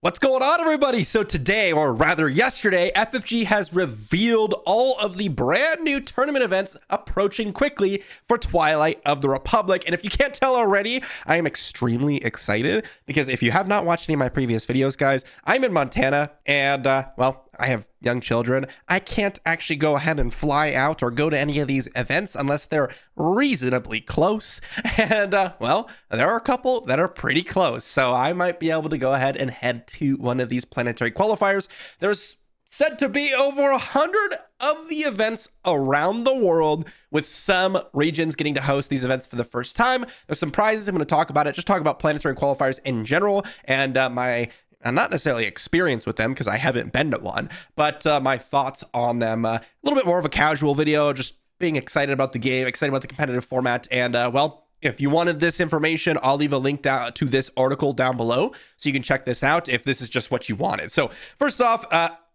What's going on, everybody? So today, or rather yesterday, FFG has revealed all of the brand new tournament events approaching quickly for Twilight of the Republic. And if you can't tell already, I am extremely excited because if you have not watched any of my previous videos, guys, I'm in Montana and, well, I have young children. I can't actually go ahead and fly out or go to any of these events unless they're reasonably close. And, well, there are a couple that are pretty close. So I might be able to go ahead and head to one of these planetary qualifiers. There's said to be over 100 of the events around the world, with some regions getting to host these events for the first time. There's some prizes. I'm going to talk about it. Just talk about planetary qualifiers in general and my not necessarily experience with them because I haven't been to one, but my thoughts on them. A little bit more of a casual video, just being excited about the game, excited about the competitive format. And well, if you wanted this information, I'll leave a link down to this article down below so you can check this out if this is just what you wanted. So first off,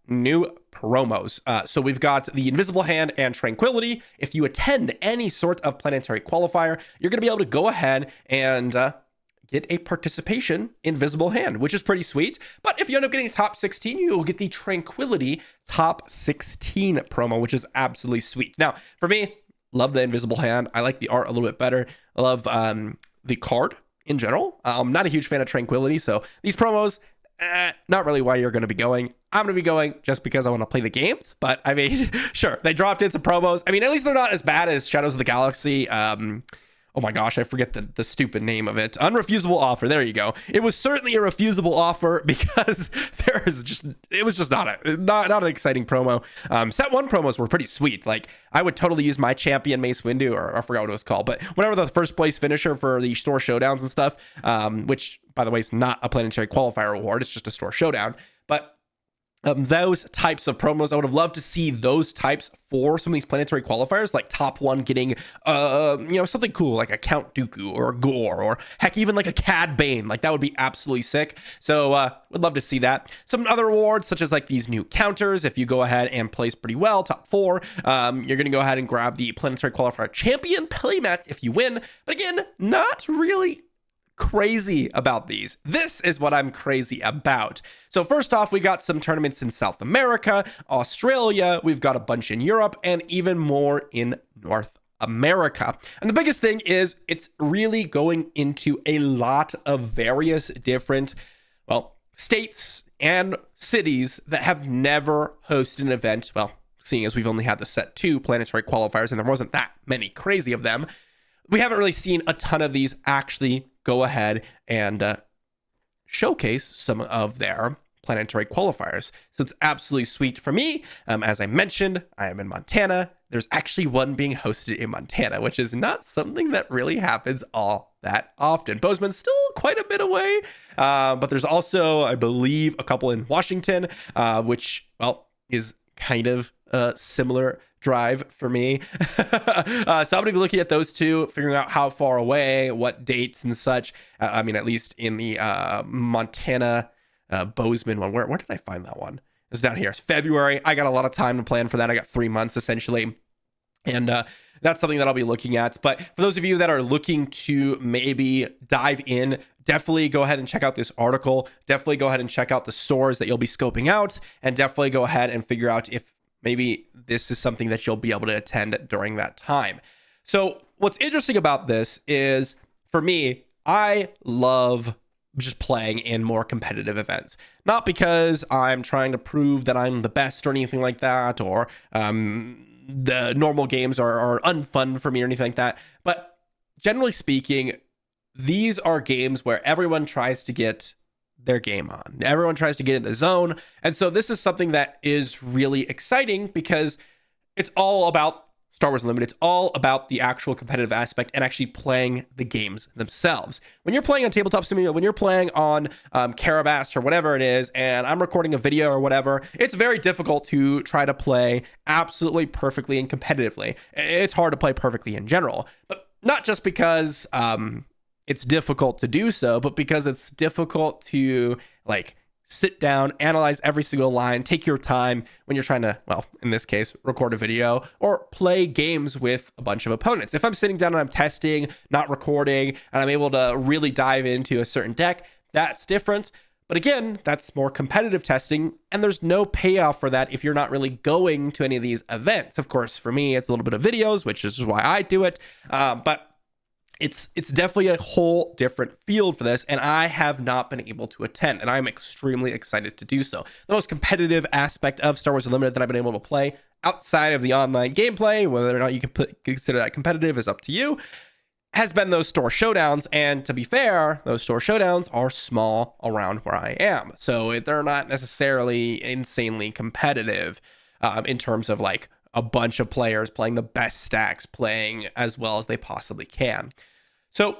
new promos. So we've got the Invisible Hand and Tranquility. If you attend any sort of planetary qualifier, you're going to be able to go ahead and get a participation Invisible Hand, which is pretty sweet. But if you end up getting top 16, you will get the Tranquility top 16 promo, which is absolutely sweet. Now, for me, love the Invisible Hand. I like the art a little bit better. I love the card in general. I'm not a huge fan of Tranquility, so these promos, not really why you're going to be going. I'm going to be going just because I want to play the games. But I mean, sure, they dropped in some promos. I mean, at least they're not as bad as Shadows of the Galaxy. Oh my gosh, I forget the stupid name of it. Unrefusable offer. There you go. It was certainly a refusable offer because it was just not an exciting promo. Set 1 promos were pretty sweet. Like, I would totally use my champion Mace Windu, or I forgot what it was called, but whenever the first place finisher for the store showdowns and stuff, which by the way is not a planetary qualifier award, it's just a store showdown. But those types of promos, I would have loved to see those types for some of these planetary qualifiers, like top 1 getting, something cool like a Count Dooku or a Gore, or heck, even like a Cad Bane. Like, that would be absolutely sick. So would love to see that. Some other awards, such as like these new counters. If you go ahead and place pretty well, top 4, you're going to go ahead and grab the planetary qualifier champion playmat if you win. But again, not really crazy about these. This is what I'm crazy about. So first off, we got some tournaments in South America, Australia, we've got a bunch in Europe, and even more in North America. And the biggest thing is it's really going into a lot of various different, well, states and cities that have never hosted an event. Well, seeing as we've only had the set 2 planetary qualifiers and there wasn't that many crazy of them, we haven't really seen a ton of these actually go ahead and showcase some of their planetary qualifiers. So it's absolutely sweet for me. As I mentioned, I am in Montana. There's actually one being hosted in Montana, which is not something that really happens all that often. Bozeman's still quite a bit away, but there's also, I believe, a couple in Washington, which, well, is kind of a similar drive for me. So I'm going to be looking at those two, figuring out how far away, what dates and such. I mean, at least in the Montana Bozeman one. Where did I find that one? It's down here. It's February. I got a lot of time to plan for that. I got 3 months essentially. And that's something that I'll be looking at. But for those of you that are looking to maybe dive in, definitely go ahead and check out this article. Definitely go ahead and check out the stores that you'll be scoping out. And definitely go ahead and figure out if maybe this is something that you'll be able to attend during that time. So what's interesting about this is, for me, I love just playing in more competitive events. Not because I'm trying to prove that I'm the best or anything like that, or the normal games are unfun for me or anything like that. But generally speaking, these are games where everyone tries to get their game on. Everyone tries to get in the zone. And so this is something that is really exciting because it's all about Star Wars Unlimited. It's all about the actual competitive aspect and actually playing the games themselves. When you're playing on Tabletop Simulator, when you're playing on Carabas or whatever it is, and I'm recording a video or whatever, it's very difficult to try to play absolutely perfectly and competitively. It's hard to play perfectly in general, but not just because it's difficult to do so, but because it's difficult to like sit down, analyze every single line, take your time when you're trying to, well, in this case, record a video or play games with a bunch of opponents. If I'm sitting down and I'm testing, not recording, and I'm able to really dive into a certain deck, that's different. But again, that's more competitive testing, and there's no payoff for that if you're not really going to any of these events. Of course, for me, it's a little bit of videos, which is why I do it. But it's definitely a whole different field for this, and I have not been able to attend, and I'm extremely excited to do so. The most competitive aspect of Star Wars Unlimited that I've been able to play outside of the online gameplay, whether or not you can consider that competitive is up to you, has been those store showdowns. And to be fair, those store showdowns are small around where I am, so they're not necessarily insanely competitive in terms of like a bunch of players playing the best stacks, playing as well as they possibly can. So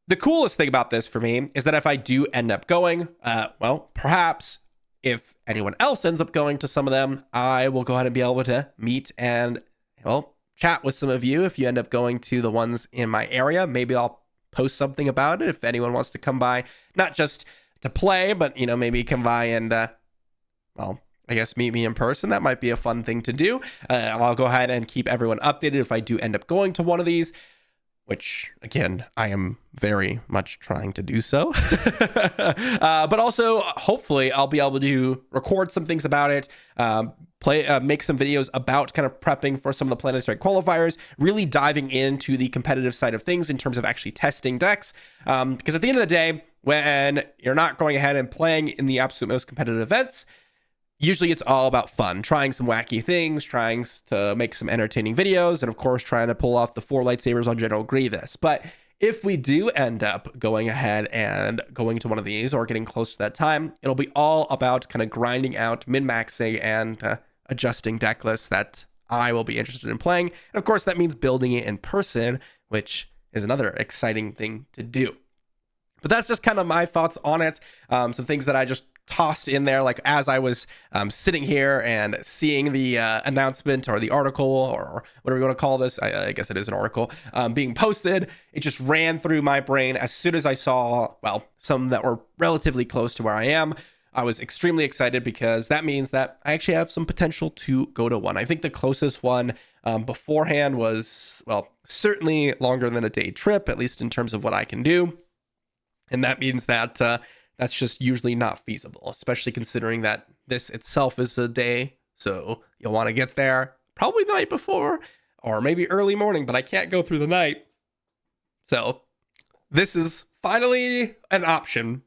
the coolest thing about this for me is that if I do end up going, well, perhaps if anyone else ends up going to some of them, I will go ahead and be able to meet and, well, chat with some of you. If you end up going to the ones in my area, maybe I'll post something about it if anyone wants to come by, not just to play, but, you know, maybe come by and, well, I guess meet me in person. That might be a fun thing to do. I'll go ahead and keep everyone updated if I do end up going to one of these, which, again, I am very much trying to do so. But also, hopefully, I'll be able to record some things about it, make some videos about kind of prepping for some of the planetary qualifiers, really diving into the competitive side of things in terms of actually testing decks. Because at the end of the day, when you're not going ahead and playing in the absolute most competitive events, usually it's all about fun, trying some wacky things, trying to make some entertaining videos, and of course, trying to pull off the 4 lightsabers on General Grievous. But if we do end up going ahead and going to one of these or getting close to that time, it'll be all about kind of grinding out, min-maxing, and adjusting deck lists that I will be interested in playing. And of course, that means building it in person, which is another exciting thing to do. But that's just kind of my thoughts on it. Some things that I just tossed in there, like as I was sitting here and seeing the announcement or the article or whatever you want to call this, I guess it is an article, being posted. It just ran through my brain as soon as I saw, well, some that were relatively close to where I am. I was extremely excited because that means that I actually have some potential to go to one. I think the closest one beforehand was, well, certainly longer than a day trip, at least in terms of what I can do. And that means that that's just usually not feasible, especially considering that this itself is a day. So you'll want to get there probably the night before or maybe early morning, but I can't go through the night. So this is finally an option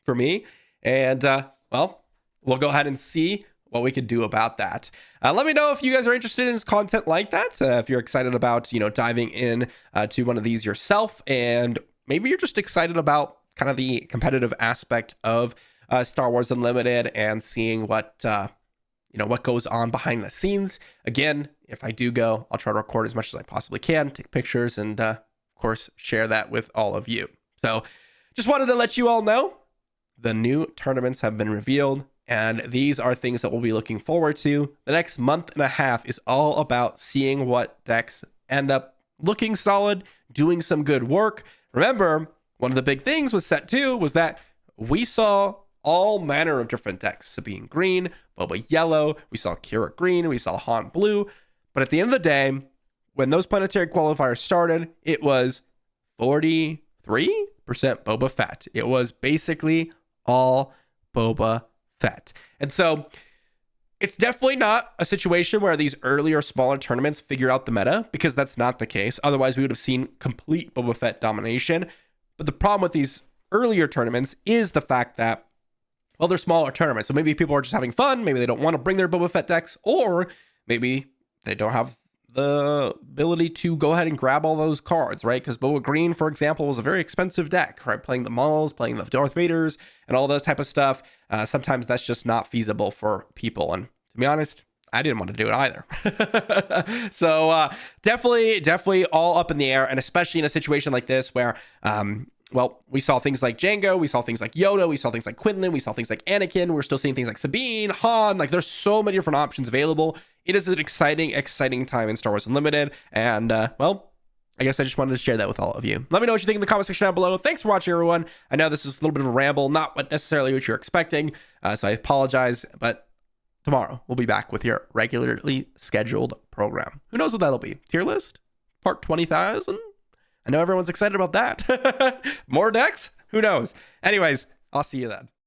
for me. And, well, we'll go ahead and see what we could do about that. Let me know if you guys are interested in content like that. If you're excited about, you know, diving in to one of these yourself, and maybe you're just excited about kind of the competitive aspect of Star Wars Unlimited and seeing what, you know, what goes on behind the scenes. Again, if I do go, I'll try to record as much as I possibly can, take pictures, and of course, share that with all of you. So just wanted to let you all know the new tournaments have been revealed, and these are things that we'll be looking forward to. The next month and a half is all about seeing what decks end up looking solid, doing some good work. Remember, one of the big things with set 2 was that we saw all manner of different decks. Sabine green, Boba yellow, we saw Kira green, we saw Han blue. But at the end of the day, when those planetary qualifiers started, it was 43% Boba Fett. It was basically all Boba Fett. And so it's definitely not a situation where these earlier, smaller tournaments figure out the meta, because that's not the case. Otherwise, we would have seen complete Boba Fett domination. But the problem with these earlier tournaments is the fact that, well, they're smaller tournaments. So maybe people are just having fun. Maybe they don't want to bring their Boba Fett decks, or maybe they don't have the ability to go ahead and grab all those cards, right? Because Boba Green, for example, was a very expensive deck, right? Playing the Mauls, playing the Darth Vaders, and all that type of stuff. Sometimes that's just not feasible for people. And to be honest, I didn't want to do it either. So definitely all up in the air. And especially in a situation like this where, well, we saw things like Jango, we saw things like Yoda, we saw things like Quinlan, we saw things like Anakin. We're still seeing things like Sabine, Han. Like, there's so many different options available. It is an exciting time in Star Wars Unlimited. And, well, I guess I just wanted to share that with all of you. Let me know what you think in the comment section down below. Thanks for watching, everyone. I know this was a little bit of a ramble, not necessarily what you're expecting. So I apologize, but tomorrow, we'll be back with your regularly scheduled program. Who knows what that'll be? Tier list? Part 20,000? I know everyone's excited about that. More decks? Who knows? Anyways, I'll see you then.